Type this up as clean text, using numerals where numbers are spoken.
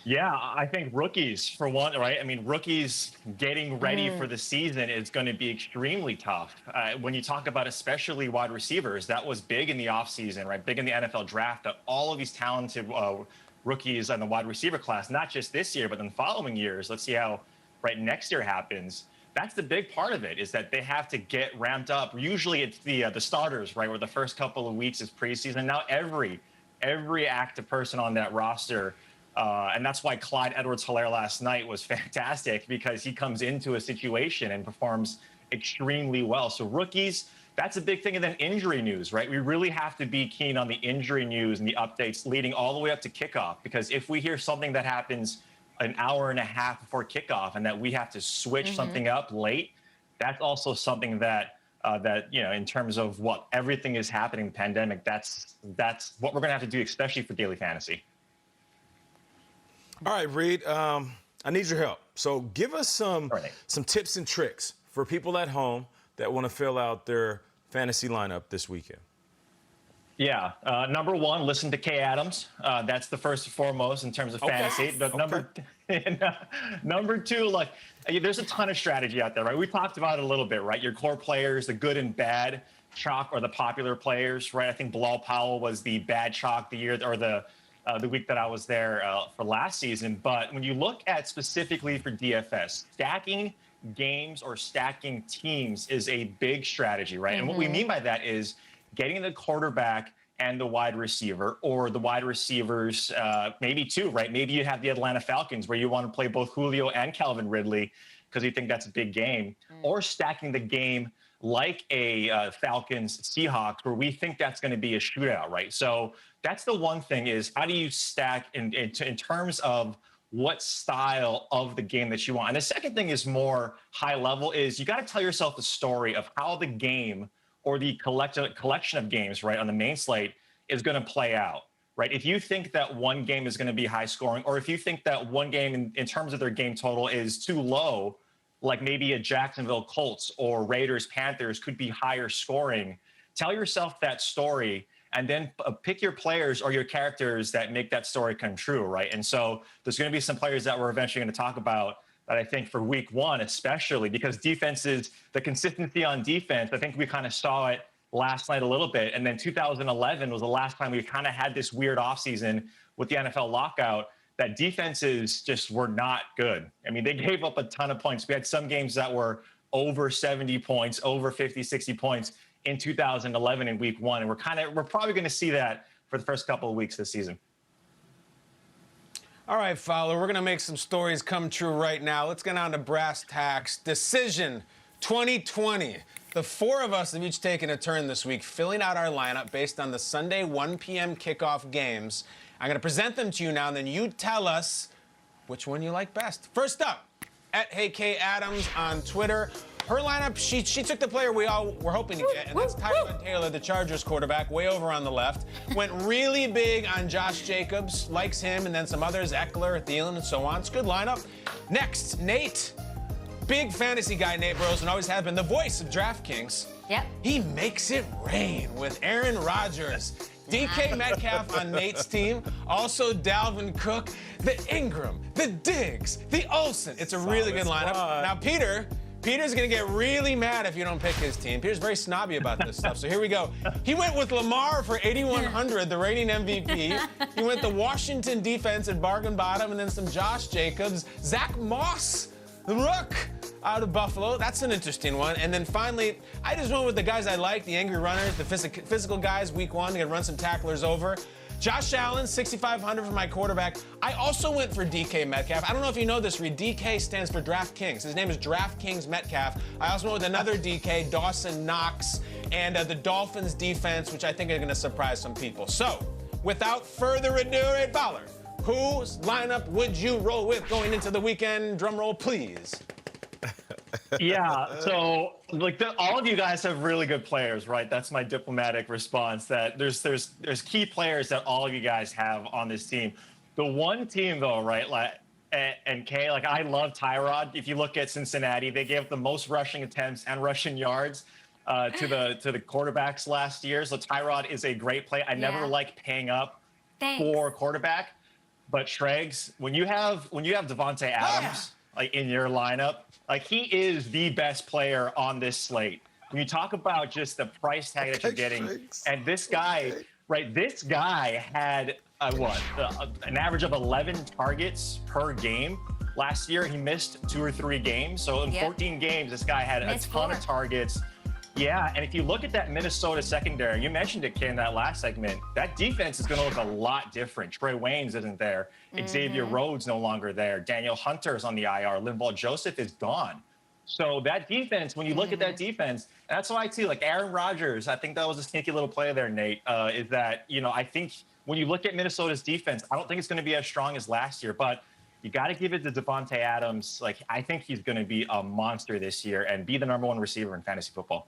Yeah, I think rookies, for one, right? I mean, rookies getting ready for the season is going to be extremely tough. When you talk about especially wide receivers, that was big in the offseason, right? Big in the NFL draft, that all of these talented rookies in the wide receiver class, not just this year, but in the following years. Let's see how right next year happens. That's the big part of it, is that they have to get ramped up. Usually it's the starters, right, where the first couple of weeks is preseason. Now every active person on that roster. And that's why Clyde Edwards-Helaire last night was fantastic, because he comes into a situation and performs extremely well. So rookies, that's a big thing. And then injury news, right? We really have to be keen on the injury news and the updates leading all the way up to kickoff, because if we hear something that happens an hour and a half before kickoff and that we have to switch something up late, that's also something that in terms of what everything is happening in the pandemic, that's what we're going to have to do, especially for daily fantasy. All right, Reid, I need your help. So give us some tips and tricks for people at home that want to fill out their fantasy lineup this weekend. Yeah. Number one, listen to Kay Adams. That's the first and foremost in terms of fantasy. But number two, like, there's a ton of strategy out there, right? We talked about it a little bit, right? Your core players, the good and bad chalk, or the popular players, right? I think Bilal Powell was the bad chalk the week that I was there for last season. But when you look at specifically for DFS, stacking games or stacking teams is a big strategy, right? And what we mean by that is getting the quarterback and the wide receiver, or the wide receivers, maybe two, right? Maybe you have the Atlanta Falcons where you want to play both Julio and Calvin Ridley because you think that's a big game, or stacking the game like a Falcons Seahawks, where we think that's going to be a shootout, right? So that's the one thing, is how do you stack in terms of what style of the game that you want? And the second thing is more high level, is you got to tell yourself the story of how the game, or the collection of games, right, on the main slate is going to play out, right? If you think that one game is going to be high scoring, or if you think that one game in terms of their game total is too low, like maybe a Jacksonville Colts or Raiders Panthers could be higher scoring, tell yourself that story, and then pick your players or your characters that make that story come true, right? And so there's going to be some players that we're eventually going to talk about that I think for week one, especially because defenses, the consistency on defense, I think we kind of saw it last night a little bit. And then 2011 was the last time we kind of had this weird offseason with the NFL lockout, that defenses just were not good. I mean, they gave up a ton of points. We had some games that were over 70 points, over 50, 60 points in 2011 in week one. And we're probably going to see that for the first couple of weeks this season. All right, Fowler, we're going to make some stories come true right now. Let's get on to brass tacks. Decision 2020. The four of us have each taken a turn this week filling out our lineup based on the Sunday 1 p.m. kickoff games. I'm going to present them to you now, and then you tell us which one you like best. First up, at HeyK Adams on Twitter. Her lineup, she took the player we all were hoping to get, and that's Tyrod Taylor, the Chargers quarterback, way over on the left. Went really big on Josh Jacobs, likes him, and then some others, Eckler, Thielen, and so on. It's a good lineup. Next, Nate. Big fantasy guy, Nate Burleson, always has been the voice of DraftKings. Yep. He makes it rain with Aaron Rodgers. DK Metcalf on Nate's team. Also Dalvin Cook, the Ingram, the Diggs, the Olsen. It's a really good lineup. Now, Peter's going to get really mad if you don't pick his team. Peter's very snobby about this stuff, so here we go. He went with Lamar for 8,100, the reigning MVP. He went the Washington defense at bargain bottom, and then some Josh Jacobs. Zach Moss, the Rook, out of Buffalo. That's an interesting one. And then finally, I just went with the guys I like, the angry runners, the physical guys, week one, going to run some tacklers over. Josh Allen, 6,500 for my quarterback. I also went for DK Metcalf. I don't know if you know this, Reid. DK stands for DraftKings. His name is DraftKings Metcalf. I also went with another DK, Dawson Knox, and the Dolphins defense, which I think are going to surprise some people. So, without further ado, Reid Fowler, whose lineup would you roll with going into the weekend? Drum roll, please. Yeah, so like all of you guys have really good players, right? That's my diplomatic response. That there's key players that all of you guys have on this team. The one team though, right? Like and Kay, like I love Tyrod. If you look at Cincinnati, they gave the most rushing attempts and rushing yards to the quarterbacks last year. So Tyrod is a great play. I never like paying up for quarterback. But Shregs, when you have Devontae Adams like in your lineup, like he is the best player on this slate. When you talk about just the price tag that you're getting, and this guy, right? This guy had an average of 11 targets per game last year. He missed 2 or 3 games, so in 14 games, this guy had a ton of targets. Yeah, and if you look at that Minnesota secondary, you mentioned it, Kim, in that last segment, that defense is going to look a lot different. Trey Waynes isn't there. Xavier Rhodes no longer there. Daniel Hunter's on the IR. Linval Joseph is gone. So that defense, when you look at that defense, that's why, too, like Aaron Rodgers, I think that was a sneaky little play there, Nate, is that, you know, I think when you look at Minnesota's defense, I don't think it's going to be as strong as last year, but you got to give it to Devontae Adams. Like, I think he's going to be a monster this year and be the #1 receiver in fantasy football.